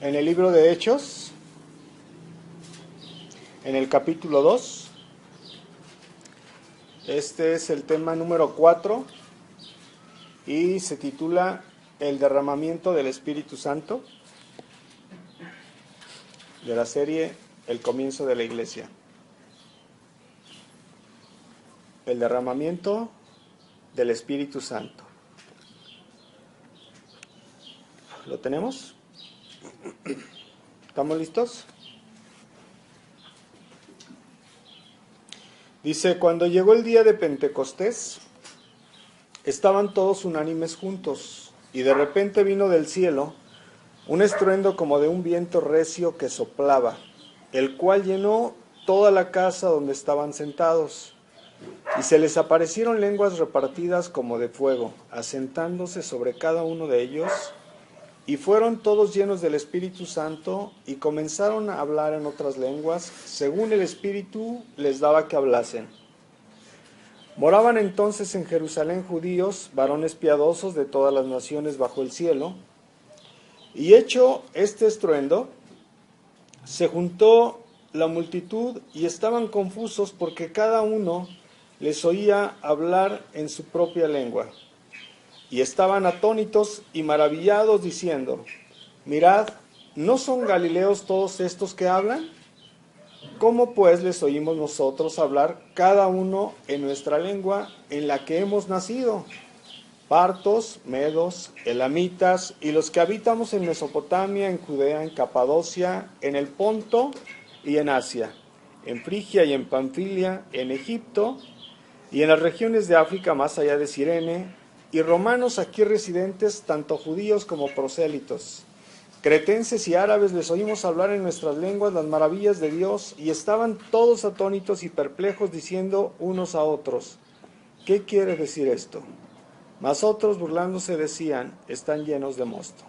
en el libro de Hechos, en el capítulo 2. Este es el tema número 4 y se titula El derramamiento del Espíritu Santo, de la serie El comienzo de la iglesia. El derramamiento del Espíritu Santo. ¿Lo tenemos? ¿Estamos listos? Dice, cuando llegó el día de Pentecostés, estaban todos unánimes juntos, y de repente vino del cielo un estruendo como de un viento recio que soplaba, el cual llenó toda la casa donde estaban sentados, y se les aparecieron lenguas repartidas como de fuego, asentándose sobre cada uno de ellos, y fueron todos llenos del Espíritu Santo, y comenzaron a hablar en otras lenguas, según el Espíritu les daba que hablasen. Moraban entonces en Jerusalén judíos, varones piadosos de todas las naciones bajo el cielo, y hecho este estruendo, se juntó la multitud y estaban confusos porque cada uno les oía hablar en su propia lengua. Y estaban atónitos y maravillados diciendo, mirad, ¿no son galileos todos estos que hablan? ¿Cómo pues les oímos nosotros hablar cada uno en nuestra lengua en la que hemos nacido? Partos, medos, elamitas y los que habitamos en Mesopotamia, en Judea, en Capadocia, en el Ponto y en Asia, en Frigia y en Panfilia, en Egipto y en las regiones de África más allá de Cirene, y romanos aquí residentes, tanto judíos como prosélitos. Cretenses y árabes les oímos hablar en nuestras lenguas las maravillas de Dios, y estaban todos atónitos y perplejos, diciendo unos a otros, ¿qué quiere decir esto? Mas otros, burlándose, decían, están llenos de mosto.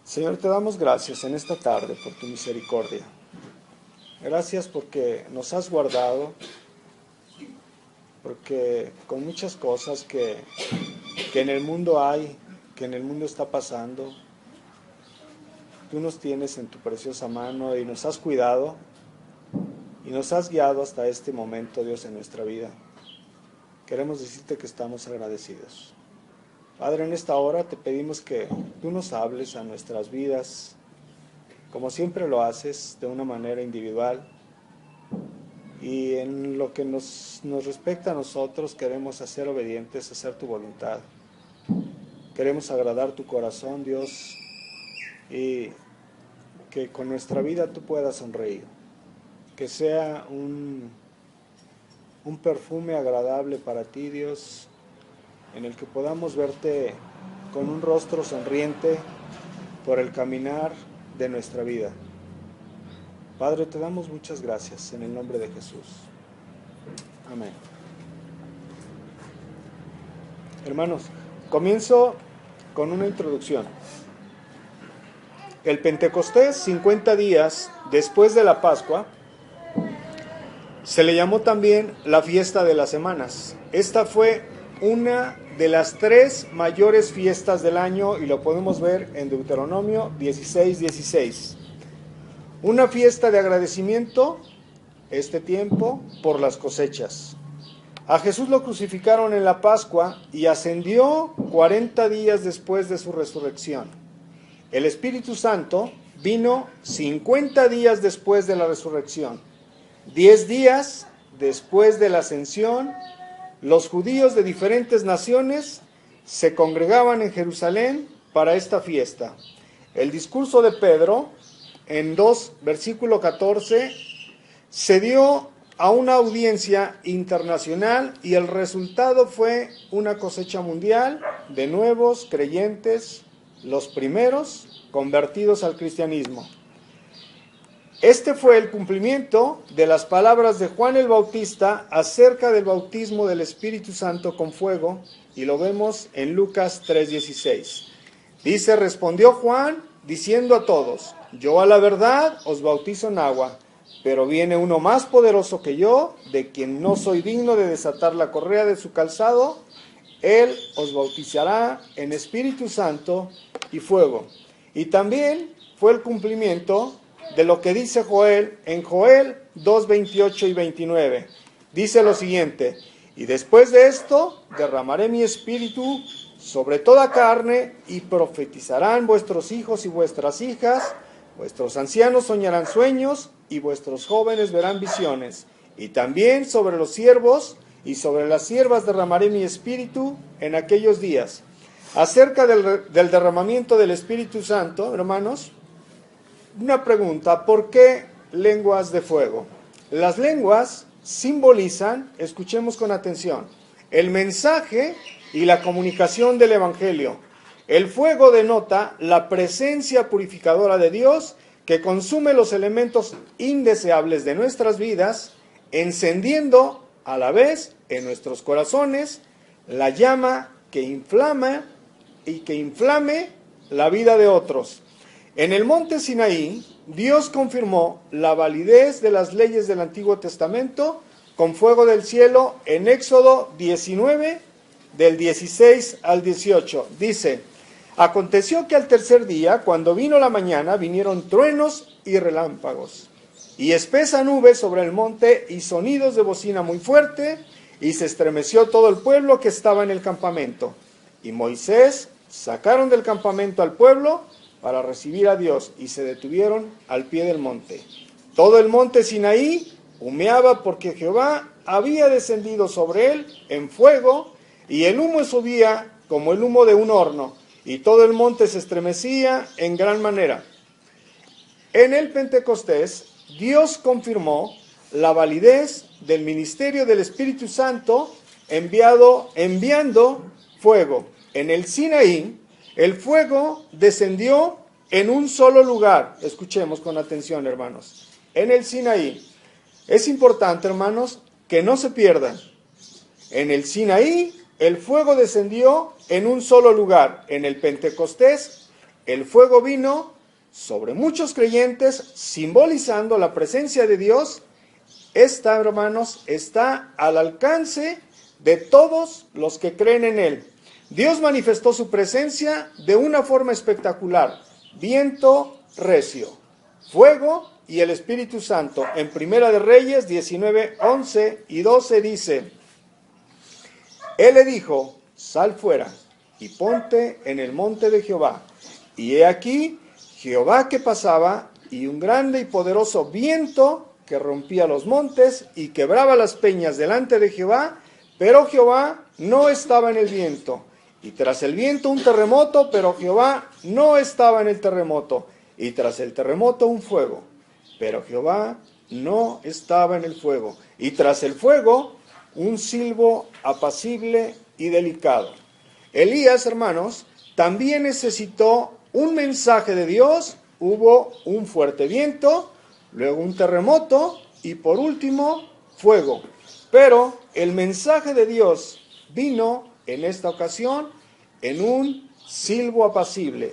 Señor, te damos gracias en esta tarde por tu misericordia. Gracias porque nos has guardado, porque con muchas cosas que en el mundo hay, que en el mundo está pasando, tú nos tienes en tu preciosa mano y nos has cuidado y nos has guiado hasta este momento, Dios, en nuestra vida. Queremos decirte que estamos agradecidos. Padre, en esta hora te pedimos que tú nos hables a nuestras vidas, como siempre lo haces, de una manera individual. Y en lo que nos respecta a nosotros, queremos ser obedientes, hacer tu voluntad. Queremos agradar tu corazón, Dios, y que con nuestra vida tú puedas sonreír. Que sea un perfume agradable para ti, Dios, en el que podamos verte con un rostro sonriente por el caminar de nuestra vida. Padre, te damos muchas gracias en el nombre de Jesús. Amén. Hermanos, comienzo con una introducción. El Pentecostés, 50 días después de la Pascua, se le llamó también la fiesta de las semanas. Esta fue una de las 3 mayores fiestas del año y lo podemos ver en Deuteronomio 16:16. Una fiesta de agradecimiento, este tiempo, por las cosechas. A Jesús lo crucificaron en la Pascua y ascendió 40 días después de su resurrección. El Espíritu Santo vino 50 días después de la resurrección. 10 días después de la ascensión, los judíos de diferentes naciones se congregaban en Jerusalén para esta fiesta. El discurso de Pedro, en 2, versículo 14, se dio a una audiencia internacional y el resultado fue una cosecha mundial de nuevos creyentes, los primeros convertidos al cristianismo. Este fue el cumplimiento de las palabras de Juan el Bautista acerca del bautismo del Espíritu Santo con fuego, y lo vemos en Lucas 3:16. Dice, respondió Juan diciendo a todos, yo a la verdad os bautizo en agua, pero viene uno más poderoso que yo, de quien no soy digno de desatar la correa de su calzado. Él os bautizará en Espíritu Santo y fuego. Y también fue el cumplimiento de lo que dice Joel en Joel 2, 28 y 29. Dice lo siguiente: y después de esto derramaré mi espíritu sobre toda carne, y profetizarán vuestros hijos y vuestras hijas, vuestros ancianos soñarán sueños, y vuestros jóvenes verán visiones. Y también sobre los siervos y sobre las siervas derramaré mi espíritu en aquellos días. Acerca del derramamiento del Espíritu Santo, hermanos, una pregunta: ¿por qué lenguas de fuego? Las lenguas simbolizan, escuchemos con atención, el mensaje y la comunicación del Evangelio. El fuego denota la presencia purificadora de Dios que consume los elementos indeseables de nuestras vidas, encendiendo a la vez en nuestros corazones la llama que inflame la vida de otros. En el monte Sinaí, Dios confirmó la validez de las leyes del Antiguo Testamento con fuego del cielo en Éxodo 19, del 16 al 18. Dice: aconteció que al tercer día, cuando vino la mañana, vinieron truenos y relámpagos, y espesa nube sobre el monte, y sonidos de bocina muy fuerte, y se estremeció todo el pueblo que estaba en el campamento. Y Moisés sacaron del campamento al pueblo para recibir a Dios, y se detuvieron al pie del monte. Todo el monte Sinaí humeaba, porque Jehová había descendido sobre él en fuego, y el humo subía como el humo de un horno, y todo el monte se estremecía en gran manera. En el Pentecostés, Dios confirmó la validez del ministerio del Espíritu Santo enviando fuego. En el Sinaí, el fuego descendió en un solo lugar. Escuchemos con atención, hermanos. En el Sinaí. Es importante, hermanos, que no se pierdan. En el Sinaí, el fuego descendió en un solo lugar. En el Pentecostés, el fuego vino sobre muchos creyentes, simbolizando la presencia de Dios. Esta, hermanos, está al alcance de todos los que creen en Él. Dios manifestó su presencia de una forma espectacular: viento recio, fuego y el Espíritu Santo. En Primera de Reyes 19, 11 y 12 dice: Él le dijo: sal fuera y ponte en el monte de Jehová. Y he aquí Jehová que pasaba, y un grande y poderoso viento que rompía los montes y quebraba las peñas delante de Jehová, pero Jehová no estaba en el viento. Y tras el viento un terremoto, pero Jehová no estaba en el terremoto. Y tras el terremoto un fuego, pero Jehová no estaba en el fuego. Y tras el fuego un silbo apacible y delicado. Elías, hermanos, también necesitó un mensaje de Dios. Hubo un fuerte viento, luego un terremoto y por último fuego. Pero el mensaje de Dios vino en esta ocasión en un silbo apacible.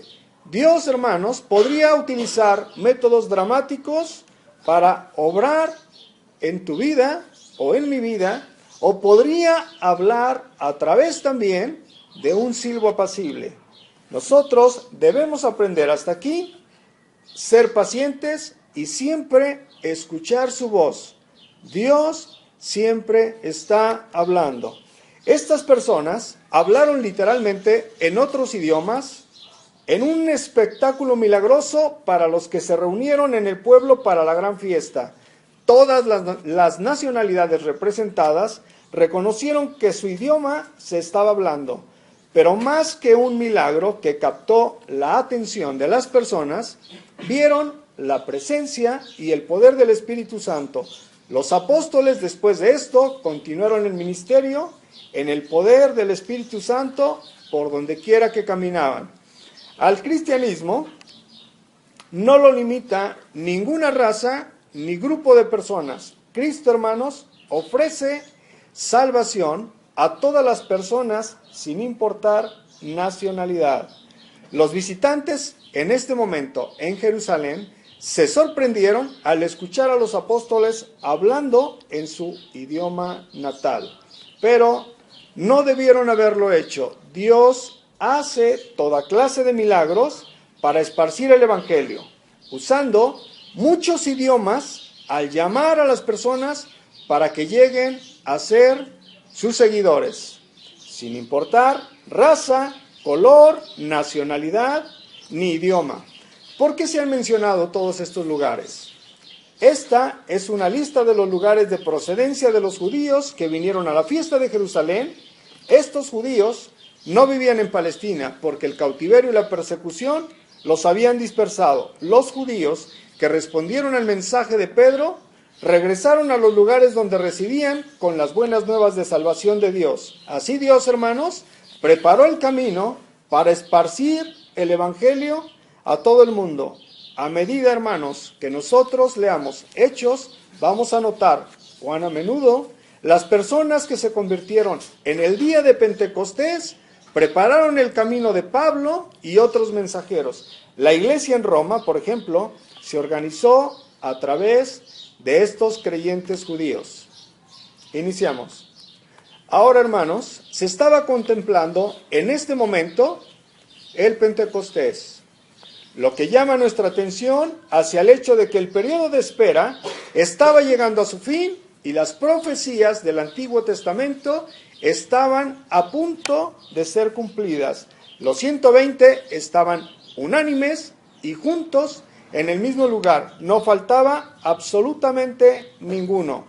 Dios, hermanos, podría utilizar métodos dramáticos para obrar en tu vida o en mi vida, o podría hablar a través también de un silbo apacible. Nosotros debemos aprender hasta aquí, ser pacientes y siempre escuchar su voz. Dios siempre está hablando. Estas personas hablaron literalmente en otros idiomas, en un espectáculo milagroso para los que se reunieron en el pueblo para la gran fiesta. Todas las nacionalidades representadas reconocieron que su idioma se estaba hablando. Pero más que un milagro que captó la atención de las personas, vieron la presencia y el poder del Espíritu Santo. Los apóstoles, después de esto, continuaron el ministerio en el poder del Espíritu Santo por donde quiera que caminaban. Al cristianismo no lo limita ninguna raza ni grupo de personas. Cristo, hermanos, ofrece salvación a todas las personas sin importar nacionalidad. Los visitantes en este momento en Jerusalén se sorprendieron al escuchar a los apóstoles hablando en su idioma natal, pero no debieron haberlo hecho. Dios hace toda clase de milagros para esparcir el evangelio, usando muchos idiomas al llamar a las personas para que lleguen a ser sus seguidores, sin importar raza, color, nacionalidad ni idioma. ¿Por qué se han mencionado todos estos lugares? Esta es una lista de los lugares de procedencia de los judíos que vinieron a la fiesta de Jerusalén. Estos judíos no vivían en Palestina porque el cautiverio y la persecución los habían dispersado. Los judíos que respondieron al mensaje de Pedro regresaron a los lugares donde residían con las buenas nuevas de salvación de Dios. Así Dios, hermanos, preparó el camino para esparcir el evangelio a todo el mundo. A medida, hermanos, que nosotros leamos Hechos, vamos a notar cuán a menudo las personas que se convirtieron en el día de Pentecostés prepararon el camino de Pablo y otros mensajeros. La iglesia en Roma, por ejemplo, se organizó a través de estos creyentes judíos. Iniciamos. Ahora, hermanos, se estaba contemplando en este momento el Pentecostés, lo que llama nuestra atención hacia el hecho de que el periodo de espera estaba llegando a su fin y las profecías del Antiguo Testamento estaban a punto de ser cumplidas. Los 120 estaban unánimes y juntos en el mismo lugar. No faltaba absolutamente ninguno.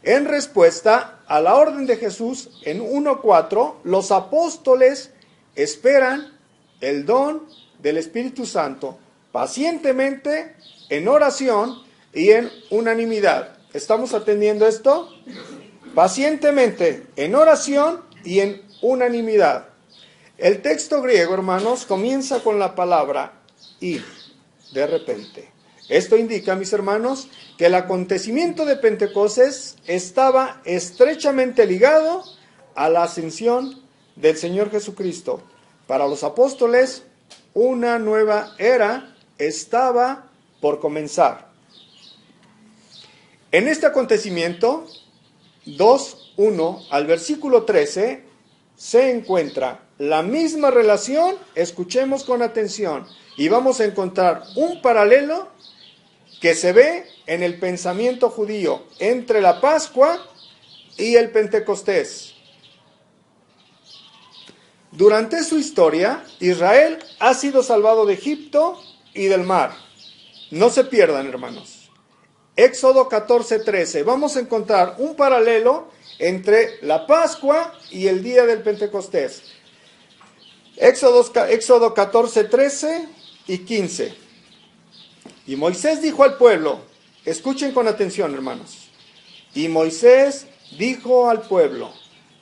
En respuesta a la orden de Jesús en 1:4, los apóstoles esperan el don del Espíritu Santo pacientemente, en oración y en unanimidad. ¿Estamos atendiendo esto? Pacientemente, en oración y en unanimidad. El texto griego, hermanos, comienza con la palabra y, de repente. Esto indica, mis hermanos, que el acontecimiento de Pentecostés estaba estrechamente ligado a la ascensión del Señor Jesucristo. Para los apóstoles, una nueva era estaba por comenzar. En este acontecimiento, 2:1 al versículo 13, se encuentra la misma relación. Escuchemos con atención y vamos a encontrar un paralelo que se ve en el pensamiento judío entre la Pascua y el Pentecostés. Durante su historia, Israel ha sido salvado de Egipto y del mar. No se pierdan, hermanos. Éxodo 14:13. Vamos a encontrar un paralelo entre la Pascua y el día del Pentecostés. Éxodo 14:13 y 15. Y Moisés dijo al pueblo, escuchen con atención, hermanos. Y Moisés dijo al pueblo,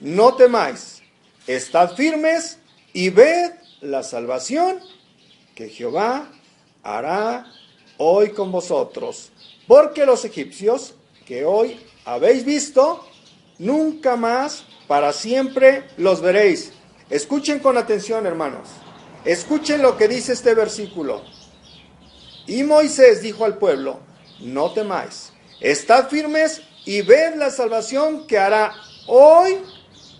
no temáis, estad firmes y ved la salvación que Jehová hará hoy con vosotros. Porque los egipcios que hoy habéis visto, nunca más para siempre los veréis. Escuchen con atención, hermanos. Escuchen lo que dice este versículo. Y Moisés dijo al pueblo, no temáis, estad firmes y ved la salvación que hará hoy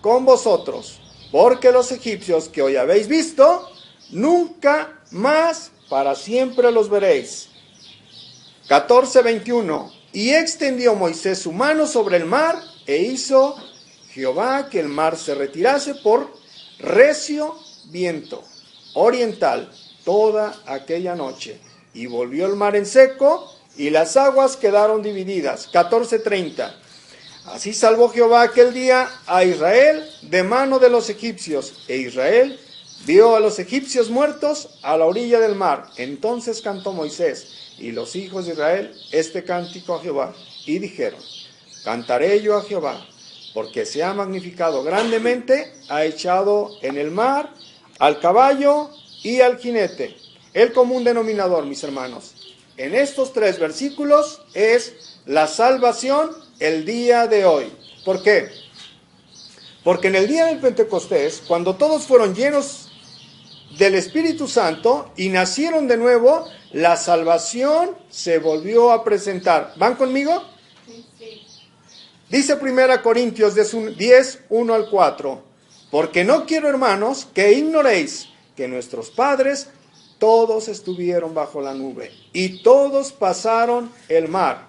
con vosotros. Porque los egipcios que hoy habéis visto, nunca más para siempre los veréis. 14:21. Y extendió Moisés su mano sobre el mar, e hizo Jehová que el mar se retirase por recio viento oriental toda aquella noche. Y volvió el mar en seco, y las aguas quedaron divididas. 14:30. Así salvó Jehová aquel día a Israel de mano de los egipcios, e Israel vio a los egipcios muertos a la orilla del mar. Entonces cantó Moisés y los hijos de Israel este cántico a Jehová, y dijeron, cantaré yo a Jehová, porque se ha magnificado grandemente, ha echado en el mar al caballo y al jinete. El común denominador, mis hermanos, en estos 3 versículos es la salvación el día de hoy. ¿Por qué? Porque en el día del Pentecostés, cuando todos fueron llenos del Espíritu Santo y nacieron de nuevo, la salvación se volvió a presentar. ¿Van conmigo? Sí. Dice 1 Corintios 10, 1 al 4. Porque no quiero, hermanos, que ignoréis que nuestros padres todos estuvieron bajo la nube, y todos pasaron el mar,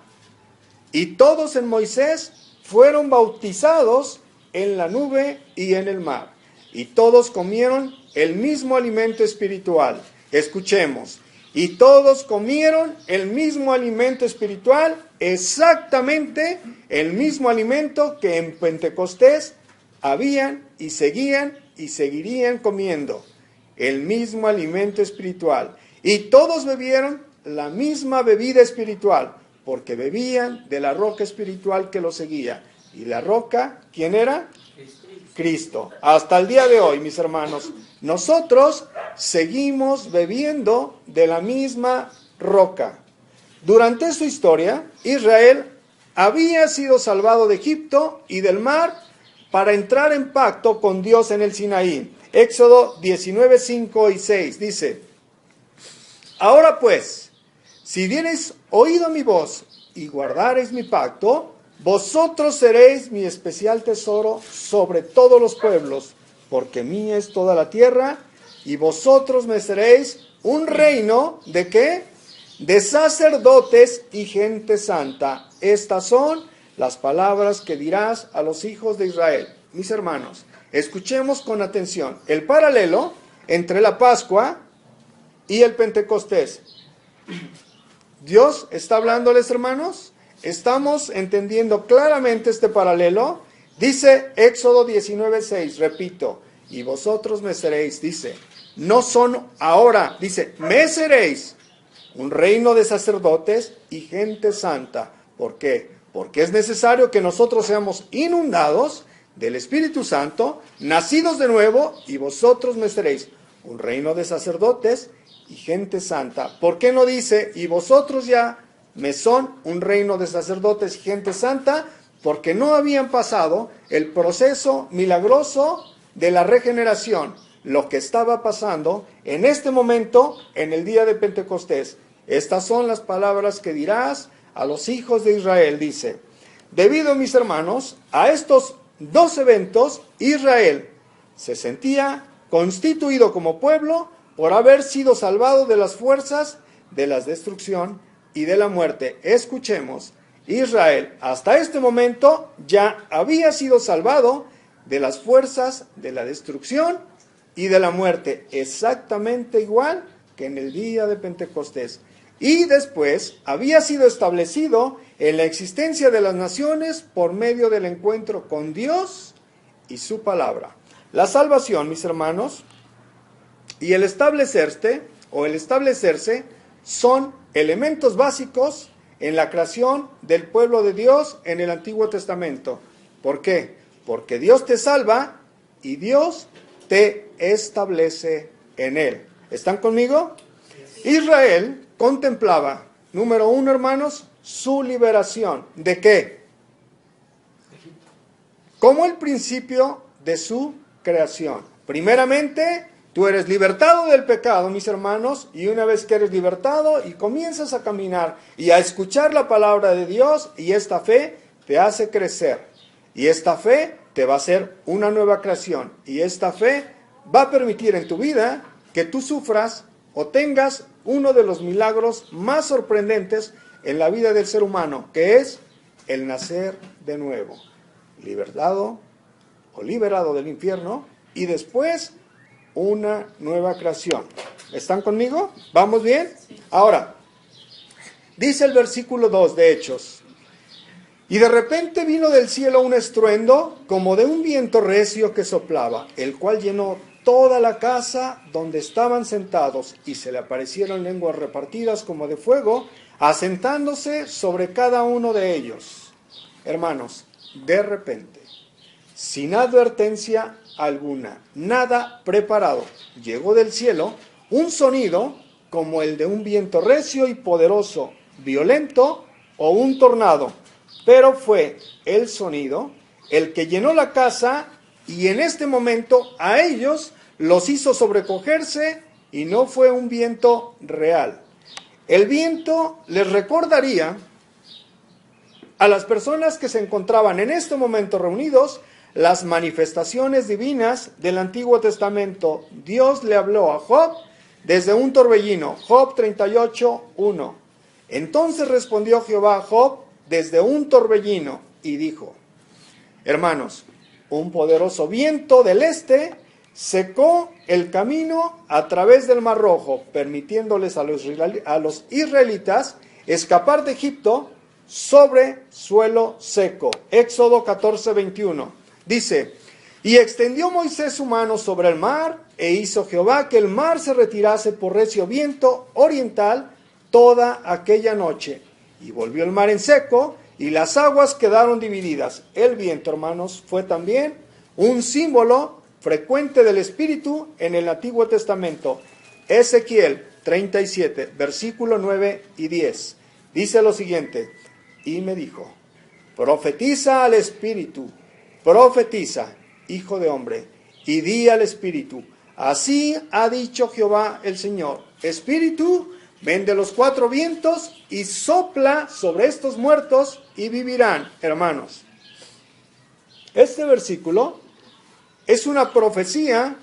y todos en Moisés fueron bautizados en la nube y en el mar, y todos comieron el mismo alimento espiritual. Escuchemos, y todos comieron el mismo alimento espiritual, exactamente el mismo alimento que en Pentecostés habían y seguían y seguirían comiendo, el mismo alimento espiritual. Y todos bebieron la misma bebida espiritual, porque bebían de la roca espiritual que los seguía. ¿Y la roca quién era? Cristo. Hasta el día de hoy, mis hermanos, nosotros seguimos bebiendo de la misma roca. Durante su historia, Israel había sido salvado de Egipto y del mar para entrar en pacto con Dios en el Sinaí. Éxodo 19, 5 y 6 dice: ahora pues, si diereis oído a mi voz y guardareis mi pacto, vosotros seréis mi especial tesoro sobre todos los pueblos, porque mía es toda la tierra, y vosotros me seréis un reino, ¿de qué? De sacerdotes y gente santa. Estas son las palabras que dirás a los hijos de Israel. Mis hermanos, escuchemos con atención el paralelo entre la Pascua y el Pentecostés. Dios está hablándoles, hermanos. ¿Estamos entendiendo claramente este paralelo? Dice Éxodo 19:6, repito, y vosotros me seréis, dice, no son ahora, dice, me seréis un reino de sacerdotes y gente santa. ¿Por qué? Porque es necesario que nosotros seamos inundados del Espíritu Santo, nacidos de nuevo, y vosotros me seréis un reino de sacerdotes y gente santa. ¿Por qué no dice, y vosotros ya me son un reino de sacerdotes y gente santa? Porque no habían pasado el proceso milagroso de la regeneración, lo que estaba pasando en este momento, en el día de Pentecostés. Estas son las palabras que dirás a los hijos de Israel, dice. Debido, mis hermanos, a estos dos eventos, Israel se sentía constituido como pueblo por haber sido salvado de las fuerzas de la destrucción y de la muerte. Escuchemos, Israel hasta este momento ya había sido salvado de las fuerzas de la destrucción y de la muerte, exactamente igual que en el día de Pentecostés. Y después había sido establecido en la existencia de las naciones por medio del encuentro con Dios y su palabra. La salvación, mis hermanos, y el establecerse son elementos básicos en la creación del pueblo de Dios en el Antiguo Testamento. ¿Por qué? Porque Dios te salva y Dios te establece en él. ¿Están conmigo? Israel contemplaba, número uno, hermanos, su liberación. ¿De qué? Como el principio de su creación. Primeramente, tú eres libertado del pecado, mis hermanos, y una vez que eres libertado y comienzas a caminar y a escuchar la palabra de Dios, y esta fe te hace crecer, y esta fe te va a hacer una nueva creación, y esta fe va a permitir en tu vida que tú sufras o tengas uno de los milagros más sorprendentes en la vida del ser humano, que es el nacer de nuevo, libertado o liberado del infierno, y después una nueva creación. ¿Están conmigo? ¿Vamos bien? Ahora, dice el versículo 2 de Hechos: y de repente vino del cielo un estruendo como de un viento recio que soplaba, el cual llenó toda la casa donde estaban sentados, y se le aparecieron lenguas repartidas como de fuego, asentándose sobre cada uno de ellos. Hermanos, de repente, sin advertencia alguna, nada preparado, llegó del cielo un sonido como el de un viento recio y poderoso, violento, o un tornado. Pero fue el sonido el que llenó la casa, y en este momento a ellos los hizo sobrecogerse, y no fue un viento real. El viento les recordaría a las personas que se encontraban en este momento reunidos las manifestaciones divinas del Antiguo Testamento. Dios le habló a Job desde un torbellino. Job 38:1. Entonces respondió Jehová a Job desde un torbellino y dijo: hermanos, un poderoso viento del este secó el camino a través del Mar Rojo, permitiéndoles a los israelitas escapar de Egipto sobre suelo seco. Éxodo 14:21. Dice: y extendió Moisés su mano sobre el mar, e hizo Jehová que el mar se retirase por recio viento oriental toda aquella noche. Y volvió el mar en seco, y las aguas quedaron divididas. El viento, hermanos, fue también un símbolo frecuente del Espíritu en el Antiguo Testamento. Ezequiel 37, versículo 9 y 10. Dice lo siguiente: y me dijo: profetiza al Espíritu, profetiza, hijo de hombre, y di al Espíritu: así ha dicho Jehová el Señor, Espíritu, ven de los cuatro vientos y sopla sobre estos muertos y vivirán. Hermanos, este versículo es una profecía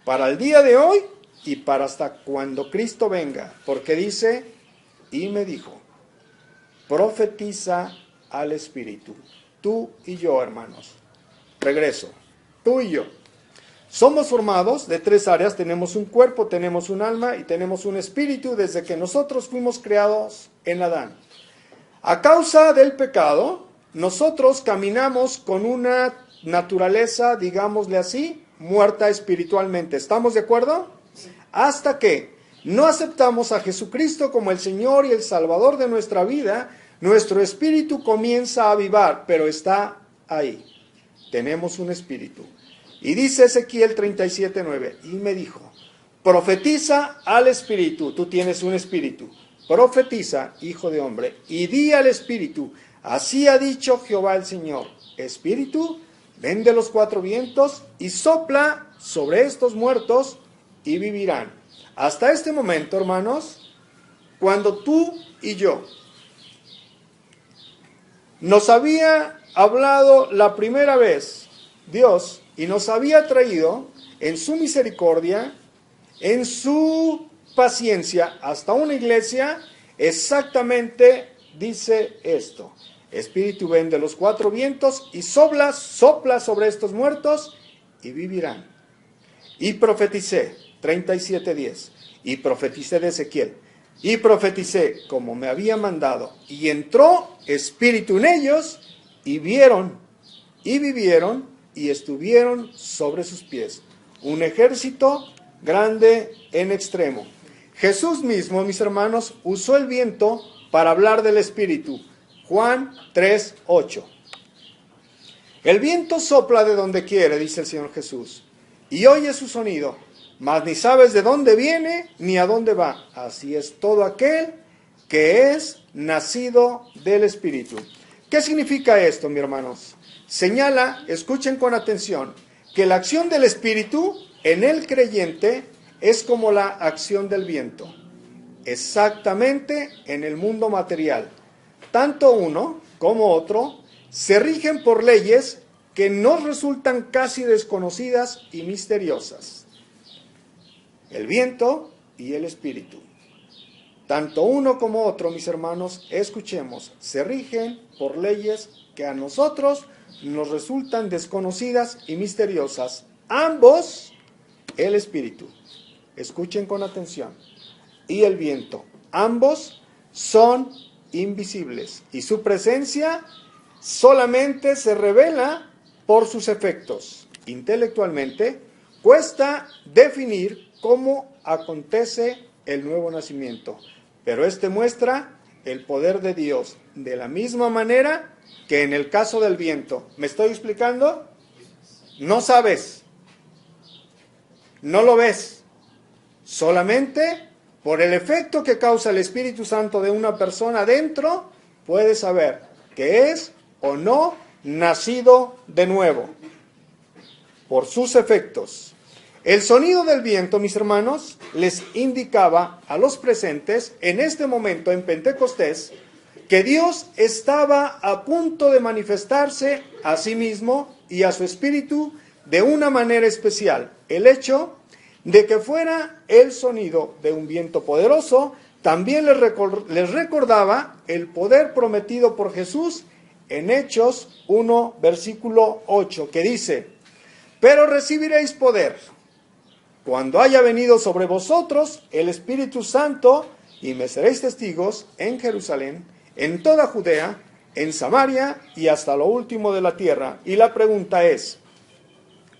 para el día de hoy y para hasta cuando Cristo venga, porque dice: y me dijo, profetiza al Espíritu. Tú y yo, hermanos, regreso, tú y yo somos formados de tres áreas. Tenemos un cuerpo, tenemos un alma y tenemos un espíritu desde que nosotros fuimos creados en Adán. A causa del pecado, nosotros caminamos con una naturaleza, digámosle así, muerta espiritualmente. ¿Estamos de acuerdo? Hasta que no aceptamos a Jesucristo como el Señor y el Salvador de nuestra vida, nuestro espíritu comienza a avivar, pero está ahí. Tenemos un espíritu. Y dice Ezequiel 37:9, y me dijo: profetiza al Espíritu. Tú tienes un espíritu. Profetiza, hijo de hombre, y di al Espíritu: así ha dicho Jehová el Señor, Espíritu, ven de los cuatro vientos y sopla sobre estos muertos y vivirán. Hasta este momento, hermanos, cuando tú y yo nos había hablado la primera vez Dios, y nos había traído en su misericordia, en su paciencia, hasta una iglesia, exactamente dice esto: Espíritu, ven de los cuatro vientos y sopla sobre estos muertos y vivirán. Y profeticé, 37:10, y profeticé de Ezequiel, y profeticé como me había mandado, y entró Espíritu en ellos, y vieron, y vivieron, y estuvieron sobre sus pies un ejército grande en extremo. Jesús mismo, mis hermanos, usó el viento para hablar del Espíritu. Juan 3:8. El viento sopla de donde quiere, dice el Señor Jesús, y oye su sonido, mas ni sabes de dónde viene ni a dónde va. Así es todo aquel que es nacido del Espíritu. ¿Qué significa esto, mis hermanos? Señala, escuchen con atención, que la acción del Espíritu en el creyente es como la acción del viento, exactamente en el mundo material. Tanto uno como otro se rigen por leyes que nos resultan casi desconocidas y misteriosas. El viento y el Espíritu. Tanto uno como otro, mis hermanos, escuchemos, se rigen por leyes que a nosotros nos resultan desconocidas y misteriosas. Ambos, el Espíritu, escuchen con atención, y el viento, ambos son invisibles, y su presencia solamente se revela por sus efectos. Intelectualmente, cuesta definir cómo acontece el nuevo nacimiento, pero este muestra el poder de Dios de la misma manera que en el caso del viento. ¿Me estoy explicando? No sabes, no lo ves, solamente por el efecto que causa el Espíritu Santo de una persona dentro, puedes saber que es o no nacido de nuevo, por sus efectos. El sonido del viento, mis hermanos, les indicaba a los presentes en este momento en Pentecostés que Dios estaba a punto de manifestarse a sí mismo y a su Espíritu de una manera especial. El hecho de que fuera el sonido de un viento poderoso. También les recordaba el poder prometido por Jesús en Hechos 1, versículo 8, que dice: pero recibiréis poder cuando haya venido sobre vosotros el Espíritu Santo, y me seréis testigos en Jerusalén, en toda Judea, en Samaria y hasta lo último de la tierra. Y la pregunta es,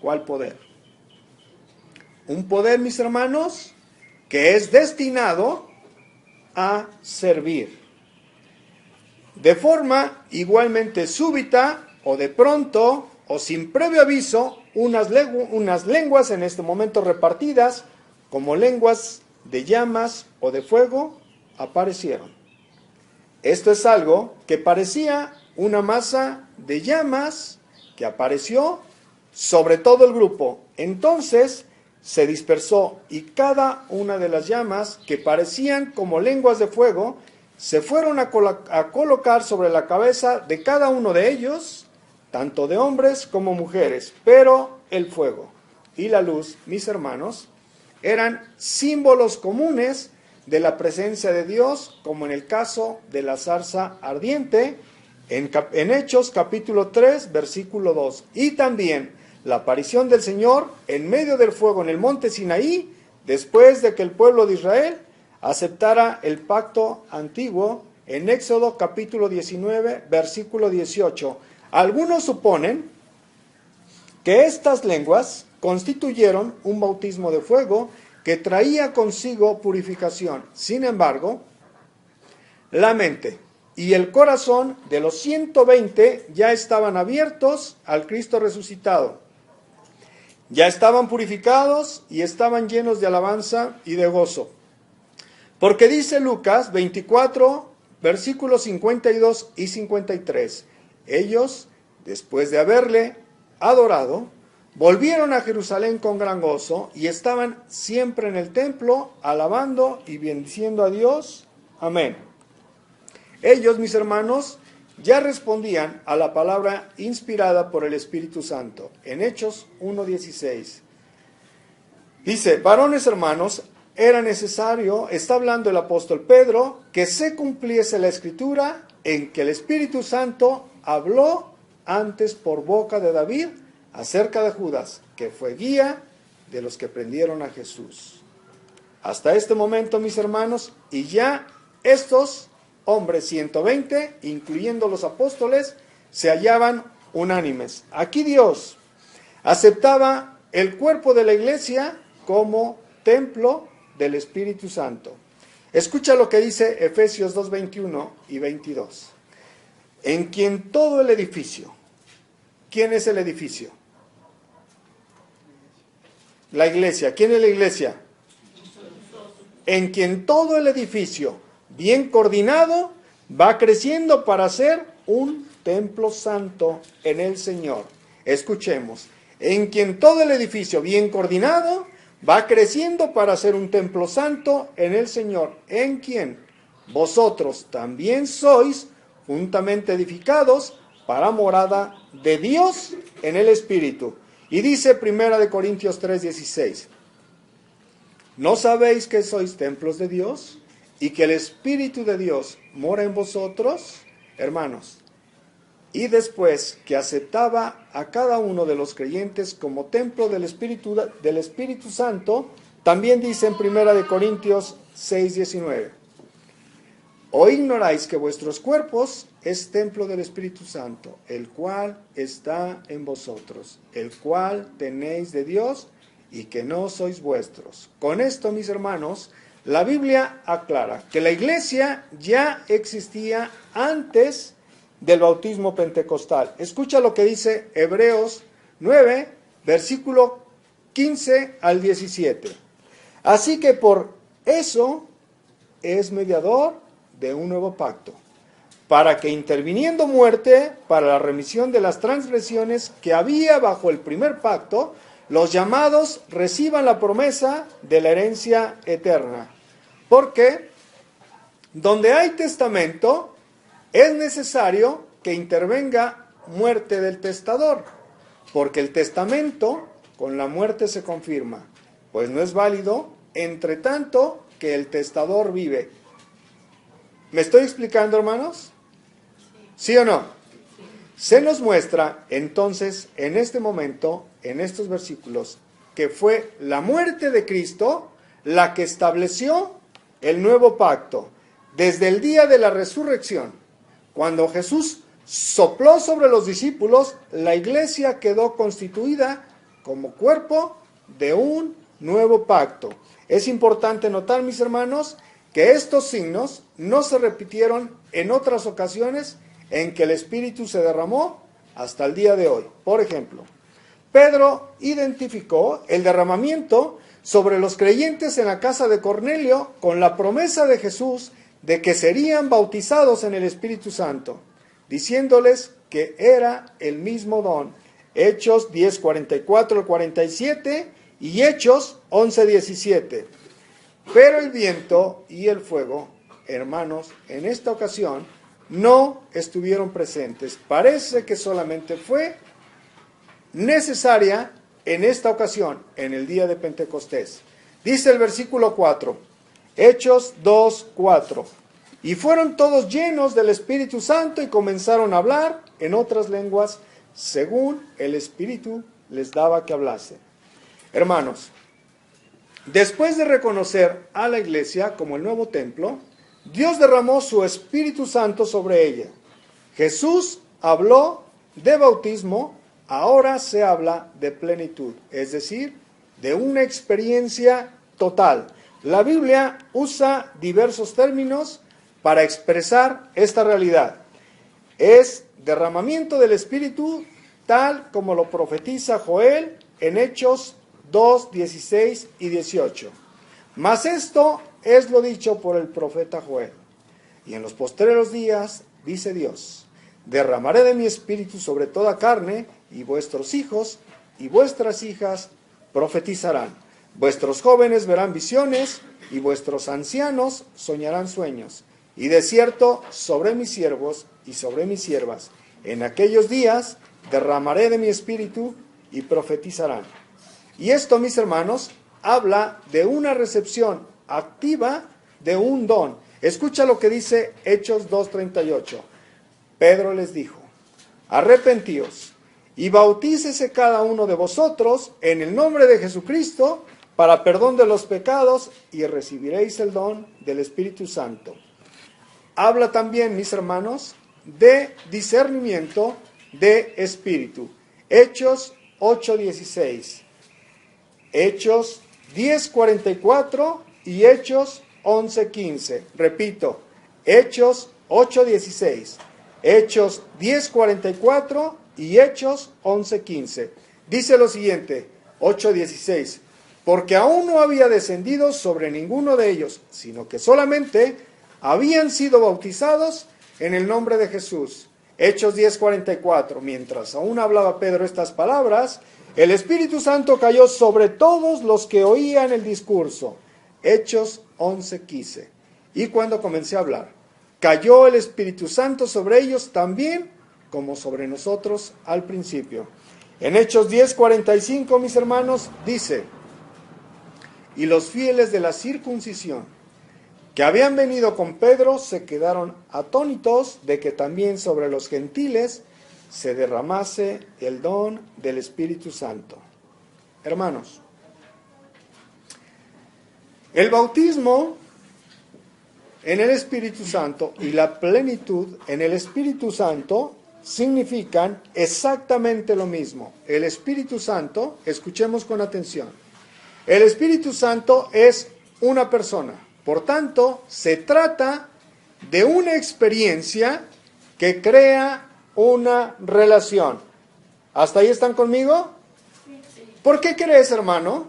¿cuál poder? Un poder, mis hermanos, que es destinado a servir. De forma igualmente súbita o de pronto o sin previo aviso, unas lenguas en este momento repartidas como lenguas de llamas o de fuego aparecieron. Esto es algo que parecía una masa de llamas que apareció sobre todo el grupo. Entonces se dispersó y cada una de las llamas que parecían como lenguas de fuego se fueron a colocar sobre la cabeza de cada uno de ellos, tanto de hombres como mujeres. Pero el fuego y la luz, mis hermanos, eran símbolos comunes de la presencia de Dios, como en el caso de la zarza ardiente, en Hechos capítulo 3, versículo 2. Y también la aparición del Señor en medio del fuego en el monte Sinaí, después de que el pueblo de Israel aceptara el pacto antiguo, en Éxodo capítulo 19, versículo 18. Algunos suponen que estas lenguas constituyeron un bautismo de fuego que traía consigo purificación. Sin embargo, la mente y el corazón de los 120 ya estaban abiertos al Cristo resucitado. Ya estaban purificados y estaban llenos de alabanza y de gozo. Porque dice Lucas 24, versículos 52 y 53. Ellos, después de haberle adorado, volvieron a Jerusalén con gran gozo y estaban siempre en el templo, alabando y bendiciendo a Dios. Amén. Ellos, mis hermanos, ya respondían a la palabra inspirada por el Espíritu Santo. En Hechos 1:16. Dice: varones hermanos, era necesario, está hablando el apóstol Pedro, que se cumpliese la escritura en que el Espíritu Santo habló antes por boca de David acerca de Judas, que fue guía de los que prendieron a Jesús. Hasta este momento, mis hermanos, y ya estos hombres 120, incluyendo los apóstoles, se hallaban unánimes. Aquí Dios aceptaba el cuerpo de la iglesia como templo del Espíritu Santo. Escucha lo que dice Efesios 2, 21 y 22. En quien todo el edificio. ¿Quién es el edificio? La iglesia. ¿Quién es la iglesia? En quien todo el edificio, bien coordinado, va creciendo para ser un templo santo en el Señor. Escuchemos. En quien todo el edificio, bien coordinado, va creciendo para ser un templo santo en el Señor, en quien vosotros también sois juntamente edificados para morada de Dios en el Espíritu. Y dice 1 Corintios 3:16, ¿no sabéis que sois templos de Dios y que el Espíritu de Dios mora en vosotros? Hermanos, y después que aceptaba a cada uno de los creyentes como templo del Espíritu Santo, también dice en 1 Corintios 6:19, ¿o ignoráis que vuestros cuerpos es templo del Espíritu Santo, el cual está en vosotros, el cual tenéis de Dios y que no sois vuestros? Con esto, mis hermanos, la Biblia aclara que la iglesia ya existía antes del bautismo pentecostal. Escucha lo que dice Hebreos 9, versículo 15 al 17. Así que por eso es mediador de un nuevo pacto, para que interviniendo muerte para la remisión de las transgresiones que había bajo el primer pacto, los llamados reciban la promesa de la herencia eterna. Porque donde hay testamento, es necesario que intervenga muerte del testador, porque el testamento con la muerte se confirma. pues no es válido, entre tanto que el testador vive. ¿Me estoy explicando, hermanos? ¿Sí o no? Se nos muestra entonces en este momento, en estos versículos, que fue la muerte de Cristo la que estableció el nuevo pacto. Desde el día de la resurrección, cuando Jesús sopló sobre los discípulos, la iglesia quedó constituida como cuerpo de un nuevo pacto. Es importante notar, mis hermanos, que estos signos no se repitieron en otras ocasiones en que el Espíritu se derramó hasta el día de hoy. Por ejemplo, Pedro identificó el derramamiento sobre los creyentes en la casa de Cornelio con la promesa de Jesús de que serían bautizados en el Espíritu Santo, diciéndoles que era el mismo don. Hechos 10:44 al 47 y Hechos 11:17. Pero el viento y el fuego, hermanos, en esta ocasión no estuvieron presentes. Parece que solamente fue necesaria en esta ocasión, en el día de Pentecostés. Dice el versículo 4, Hechos 2:4. Y fueron todos llenos del Espíritu Santo y comenzaron a hablar en otras lenguas, según el Espíritu les daba que hablasen. Hermanos, después de reconocer a la iglesia como el nuevo templo, Dios derramó su Espíritu Santo sobre ella. Jesús habló de bautismo, ahora se habla de plenitud, es decir, de una experiencia total. La Biblia usa diversos términos para expresar esta realidad. Es derramamiento del Espíritu tal como lo profetiza Joel en Hechos 2, 16 y 18. Mas esto es lo dicho por el profeta Joel. Y en los postreros días, dice Dios, derramaré de mi espíritu sobre toda carne, y vuestros hijos y vuestras hijas profetizarán. Vuestros jóvenes verán visiones, y vuestros ancianos soñarán sueños. Y de cierto, sobre mis siervos y sobre mis siervas, en aquellos días derramaré de mi espíritu y profetizarán. Y esto, mis hermanos, habla de una recepción activa de un don. Escucha lo que dice Hechos 2:38. Pedro les dijo, arrepentíos y bautícese cada uno de vosotros en el nombre de Jesucristo para perdón de los pecados y recibiréis el don del Espíritu Santo. Habla también, mis hermanos, de discernimiento de espíritu. Hechos 8:16. Hechos 10:44 y Hechos 11:15. Repito, Hechos 8:16, Hechos 10:44 y Hechos 11:15. Dice lo siguiente, 8:16, porque aún no había descendido sobre ninguno de ellos, sino que solamente habían sido bautizados en el nombre de Jesús. Hechos 10:44, mientras aún hablaba Pedro estas palabras, el Espíritu Santo cayó sobre todos los que oían el discurso. Hechos 11:15. Y cuando comencé a hablar, cayó el Espíritu Santo sobre ellos también, como sobre nosotros al principio. En Hechos 10:45, mis hermanos, dice, y los fieles de la circuncisión que habían venido con Pedro se quedaron atónitos de que también sobre los gentiles se derramase el don del Espíritu Santo. Hermanos, el bautismo en el Espíritu Santo y la plenitud en el Espíritu Santo significan exactamente lo mismo. El Espíritu Santo, escuchemos con atención, el Espíritu Santo es una persona. Por tanto, se trata de una experiencia que crea una relación. ¿Hasta ahí están conmigo? ¿Por qué crees, hermano,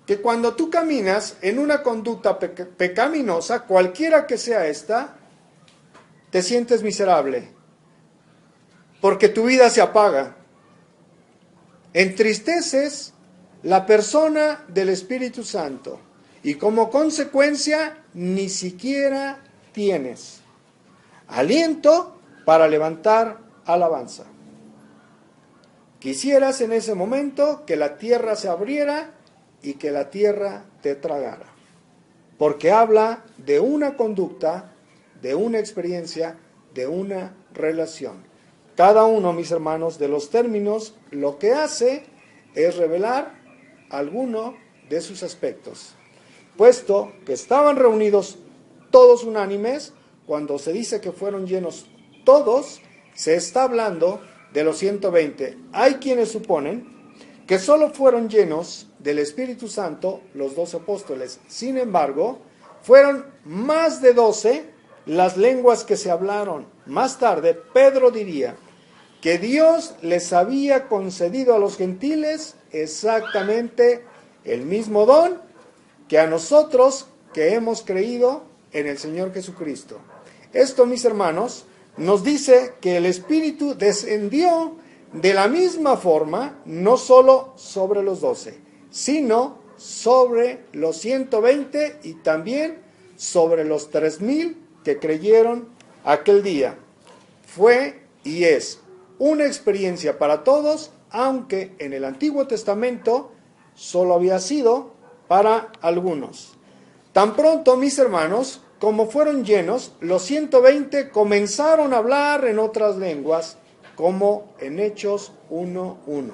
que cuando tú caminas en una conducta pecaminosa, cualquiera que sea esta, te sientes miserable? Porque tu vida se apaga. Entristeces la persona del Espíritu Santo. Y como consecuencia, ni siquiera tienes aliento para levantar alabanza. Quisieras en ese momento que la tierra se abriera y que la tierra te tragara. Porque habla de una conducta, de una experiencia, de una relación. Cada uno, mis hermanos, de los términos, lo que hace es revelar alguno de sus aspectos. Puesto que estaban reunidos todos unánimes, cuando se dice que fueron llenos todos, se está hablando de los 120. Hay quienes suponen que solo fueron llenos del Espíritu Santo los 12 apóstoles. Sin embargo, fueron más de 12 las lenguas que se hablaron. Más tarde, Pedro diría que Dios les había concedido a los gentiles exactamente el mismo don que a nosotros que hemos creído en el Señor Jesucristo. Esto, mis hermanos, nos dice que el Espíritu descendió de la misma forma, no solo sobre los 12, sino sobre los 120 y también sobre los 3,000 que creyeron aquel día. Fue y es una experiencia para todos, aunque en el Antiguo Testamento solo había sido para algunos. Tan pronto, mis hermanos, como fueron llenos, los 120 comenzaron a hablar en otras lenguas, como en Hechos 1:1.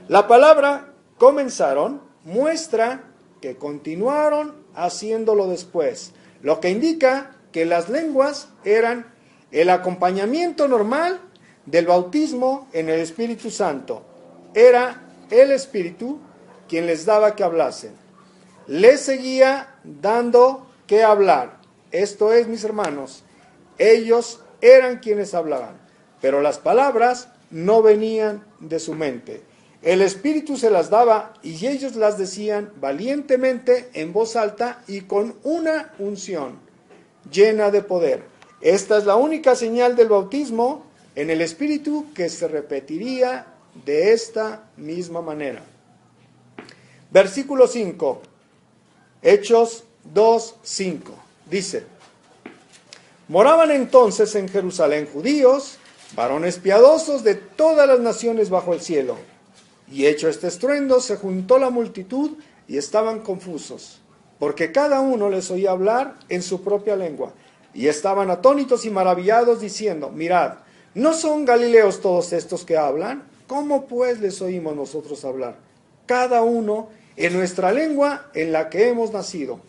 La palabra comenzaron muestra que continuaron haciéndolo después, lo que indica que las lenguas eran el acompañamiento normal del bautismo en el Espíritu Santo. Era el Espíritu quien les daba que hablasen. Les seguía dando que hablar. Esto es, mis hermanos, ellos eran quienes hablaban, pero las palabras no venían de su mente. El Espíritu se las daba y ellos las decían valientemente en voz alta y con una unción llena de poder. Esta es la única señal del bautismo en el Espíritu que se repetiría de esta misma manera. Versículo 5, Hechos 2:5, dice: moraban entonces en Jerusalén judíos, varones piadosos de todas las naciones bajo el cielo. Y hecho este estruendo, se juntó la multitud y estaban confusos, porque cada uno les oía hablar en su propia lengua. Y estaban atónitos y maravillados, diciendo: mirad, ¿no son galileos todos estos que hablan? ¿Cómo pues les oímos nosotros hablar? Cada uno en nuestra lengua en la que hemos nacido.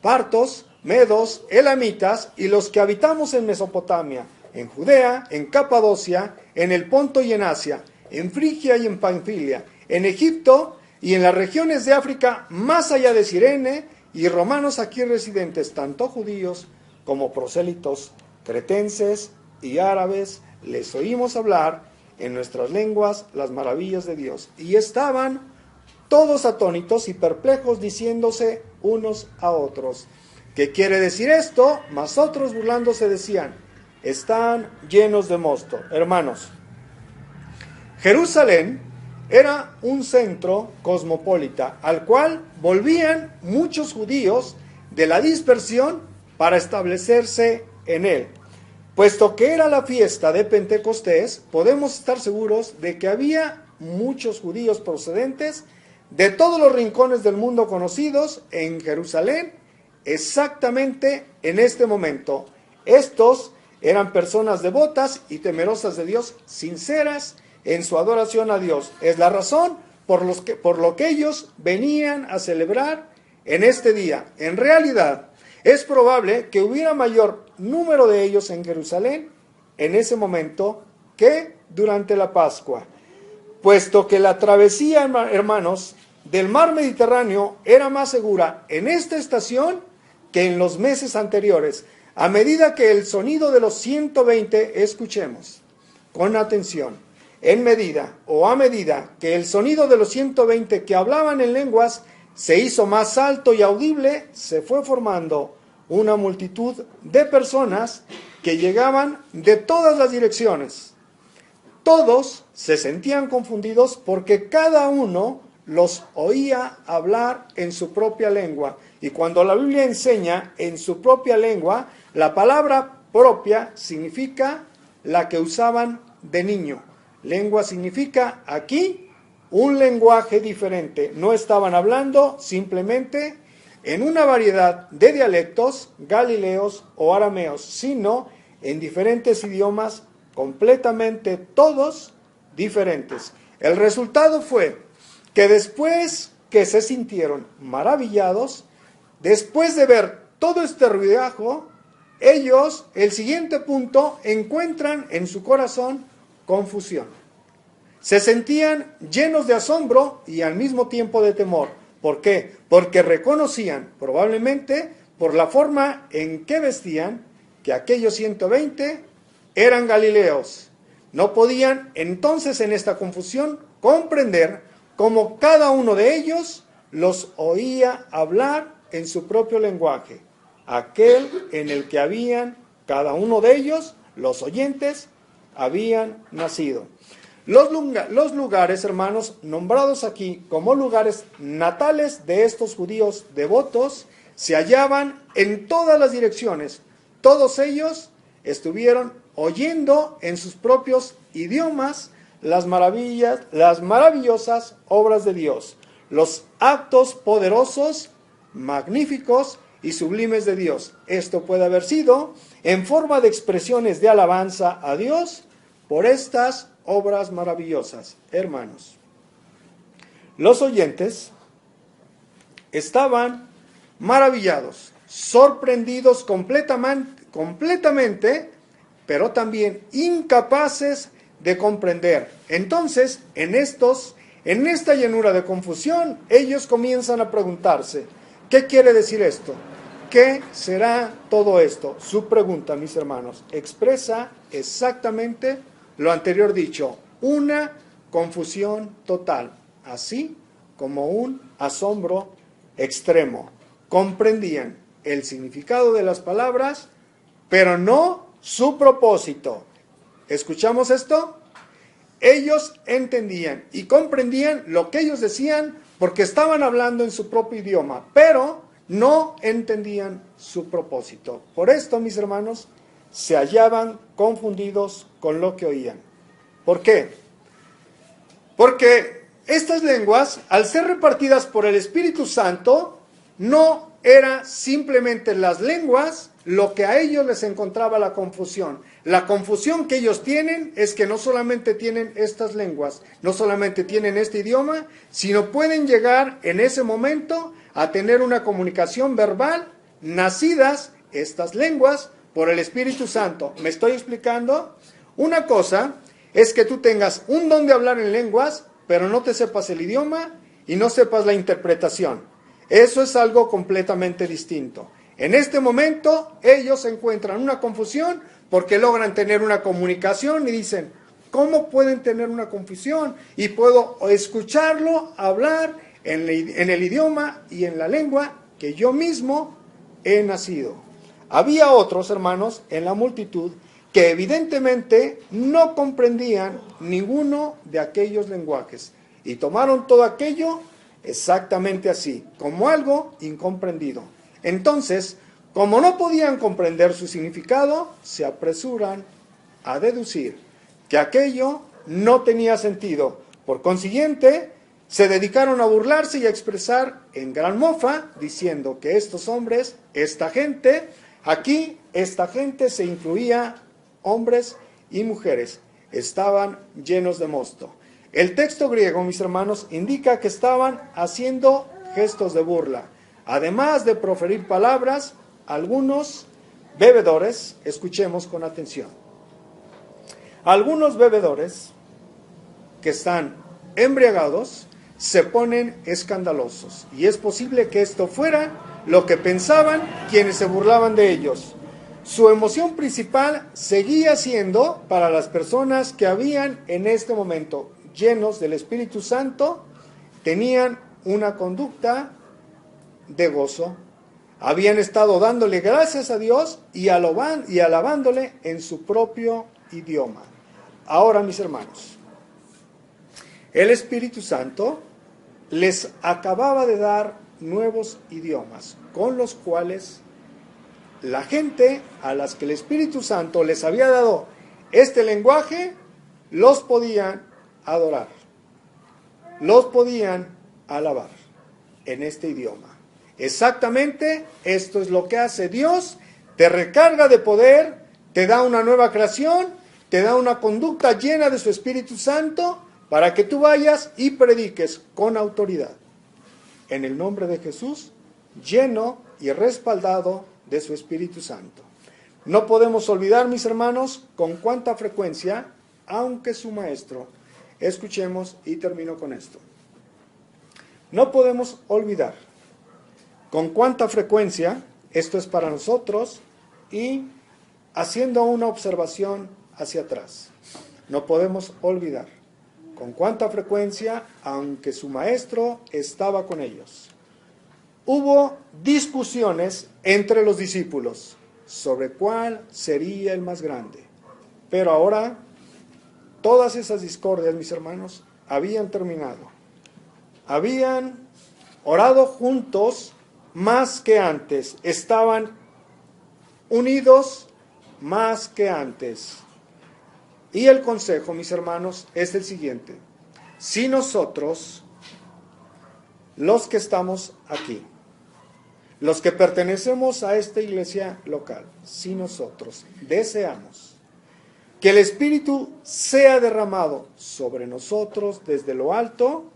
Partos, medos, elamitas y los que habitamos en Mesopotamia, en Judea, en Capadocia, en el Ponto y en Asia, en Frigia y en Panfilia, en Egipto y en las regiones de África, más allá de Cirene, y romanos aquí residentes, tanto judíos como prosélitos, cretenses y árabes, les oímos hablar en nuestras lenguas las maravillas de Dios. Y estaban todos atónitos y perplejos, diciéndose unos a otros: ¿qué quiere decir esto? Mas otros, burlándose, decían: están llenos de mosto. Hermanos, Jerusalén era un centro cosmopolita al cual volvían muchos judíos de la dispersión para establecerse en él. Puesto que era la fiesta de Pentecostés, podemos estar seguros de que había muchos judíos procedentes de todos los rincones del mundo conocidos en Jerusalén, exactamente en este momento. Estos eran personas devotas y temerosas de Dios, sinceras en su adoración a Dios. Es la razón por lo que ellos venían a celebrar en este día. En realidad, es probable que hubiera mayor número de ellos en Jerusalén en ese momento que durante la Pascua, puesto que la travesía, hermanos, del mar Mediterráneo era más segura en esta estación que en los meses anteriores. A medida que el sonido de los 120, escuchemos con atención, a medida que el sonido de los 120 que hablaban en lenguas se hizo más alto y audible, se fue formando una multitud de personas que llegaban de todas las direcciones. Todos se sentían confundidos porque cada uno los oía hablar en su propia lengua. Y cuando la Biblia enseña en su propia lengua, la palabra propia significa la que usaban de niño. Lengua significa aquí un lenguaje diferente. No estaban hablando simplemente en una variedad de dialectos galileos o arameos, sino en diferentes idiomas completamente todos diferentes. El resultado fue que después que se sintieron maravillados, después de ver todo este ruidajo, ellos, el siguiente punto, encuentran en su corazón confusión. Se sentían llenos de asombro y al mismo tiempo de temor. ¿Por qué? Porque reconocían, probablemente por la forma en que vestían, que aquellos 120 eran galileos. No podían entonces en esta confusión comprender cómo cada uno de ellos los oía hablar en su propio lenguaje, aquel en el que habían, cada uno de ellos, los oyentes, habían nacido. Los lugares, hermanos, nombrados aquí como lugares natales de estos judíos devotos, se hallaban en todas las direcciones. Todos ellos estuvieron oyendo en sus propios idiomas las maravillosas obras de Dios, los actos poderosos, magníficos y sublimes de Dios. Esto puede haber sido en forma de expresiones de alabanza a Dios por estas obras maravillosas. Hermanos, los oyentes estaban maravillados, sorprendidos completamente, pero también incapaces de comprender. Entonces, en esta llenura de confusión, ellos comienzan a preguntarse, ¿qué quiere decir esto? ¿Qué será todo esto? Su pregunta, mis hermanos, expresa exactamente lo anterior dicho, una confusión total, así como un asombro extremo. Comprendían el significado de las palabras, pero no su propósito. ¿Escuchamos esto? Ellos entendían y comprendían lo que ellos decían porque estaban hablando en su propio idioma, pero no entendían su propósito. Por esto, mis hermanos, se hallaban confundidos con lo que oían. ¿Por qué? Porque estas lenguas, al ser repartidas por el Espíritu Santo, no era simplemente las lenguas lo que a ellos les encontraba la confusión. La confusión que ellos tienen es que no solamente tienen estas lenguas, no solamente tienen este idioma, sino pueden llegar en ese momento a tener una comunicación verbal, nacidas estas lenguas por el Espíritu Santo. ¿Me estoy explicando? Una cosa es que tú tengas un don de hablar en lenguas, pero no te sepas el idioma y no sepas la interpretación. Eso es algo completamente distinto. En este momento, ellos encuentran una confusión porque logran tener una comunicación y dicen, ¿cómo pueden tener una confusión? Y puedo escucharlo hablar en el idioma y en la lengua que yo mismo he nacido. Había otros hermanos en la multitud que evidentemente no comprendían ninguno de aquellos lenguajes y tomaron todo aquello exactamente así, como algo incomprendido. Entonces, como no podían comprender su significado, se apresuran a deducir que aquello no tenía sentido. Por consiguiente, se dedicaron a burlarse y a expresar en gran mofa, diciendo que estos hombres, esta gente, aquí esta gente se incluía hombres y mujeres, estaban llenos de mosto. El texto griego, mis hermanos, indica que estaban haciendo gestos de burla. Además de proferir palabras, algunos bebedores, escuchemos con atención, algunos bebedores que están embriagados se ponen escandalosos. Y es posible que esto fuera lo que pensaban quienes se burlaban de ellos. Su emoción principal seguía siendo, para las personas que habían en este momento llenos del Espíritu Santo, tenían una conducta de gozo. Habían estado dándole gracias a Dios y alabándole en su propio idioma. Ahora, mis hermanos, el Espíritu Santo les acababa de dar nuevos idiomas con los cuales la gente a las que el Espíritu Santo les había dado este lenguaje los podían adorar. los podían alabar en este idioma. Exactamente esto es lo que hace Dios, te recarga de poder, te da una nueva creación, te da una conducta llena de su Espíritu Santo para que tú vayas y prediques con autoridad. En el nombre de Jesús, lleno y respaldado de su Espíritu Santo. No podemos olvidar, mis hermanos, con cuánta frecuencia, aunque su maestro, escuchemos y termino con esto. No podemos olvidar con cuánta frecuencia, esto es para nosotros, y haciendo una observación hacia atrás. No podemos olvidar con cuánta frecuencia, aunque su maestro estaba con ellos. Hubo discusiones entre los discípulos sobre cuál sería el más grande. Pero ahora, todas esas discordias, mis hermanos, habían terminado. Habían orado juntos más que antes. Estaban unidos más que antes. Y el consejo, mis hermanos, es el siguiente. Si nosotros, los que estamos aquí, los que pertenecemos a esta iglesia local, si nosotros deseamos que el Espíritu sea derramado sobre nosotros desde lo alto,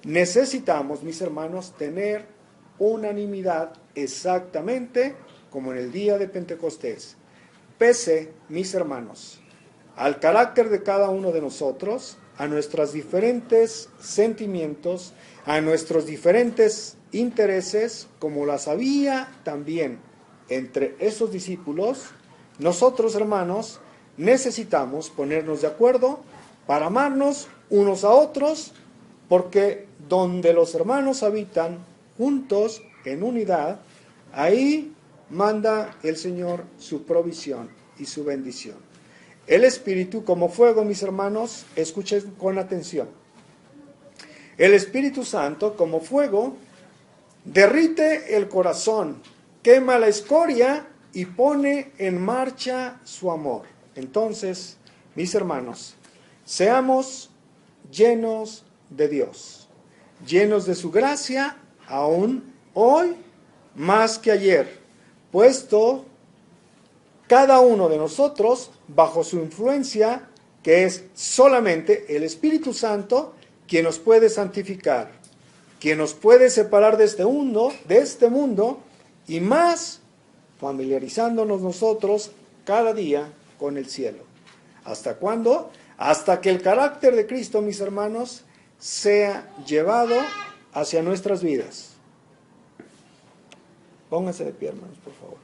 necesitamos, mis hermanos, tener unanimidad exactamente como en el día de Pentecostés. Pese, mis hermanos, al carácter de cada uno de nosotros, a nuestros diferentes sentimientos, a nuestros diferentes intereses, como las había también entre esos discípulos, nosotros, hermanos, necesitamos ponernos de acuerdo para amarnos unos a otros, porque donde los hermanos habitan juntos en unidad, ahí manda el Señor su provisión y su bendición. El Espíritu como fuego, mis hermanos, escuchen con atención. El Espíritu Santo como fuego derrite el corazón, quema la escoria y pone en marcha su amor. Entonces, mis hermanos, seamos llenos de Dios, llenos de su gracia, aún hoy más que ayer, puesto cada uno de nosotros bajo su influencia, que es solamente el Espíritu Santo, quien nos puede santificar, quien nos puede separar de este mundo, y más familiarizándonos nosotros cada día con el cielo. ¿Hasta cuándo? Hasta que el carácter de Cristo, mis hermanos, sea llevado hacia nuestras vidas. Pónganse de pie, hermanos, por favor.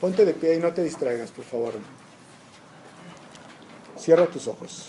Ponte de pie y no te distraigas, por favor. Cierra tus ojos.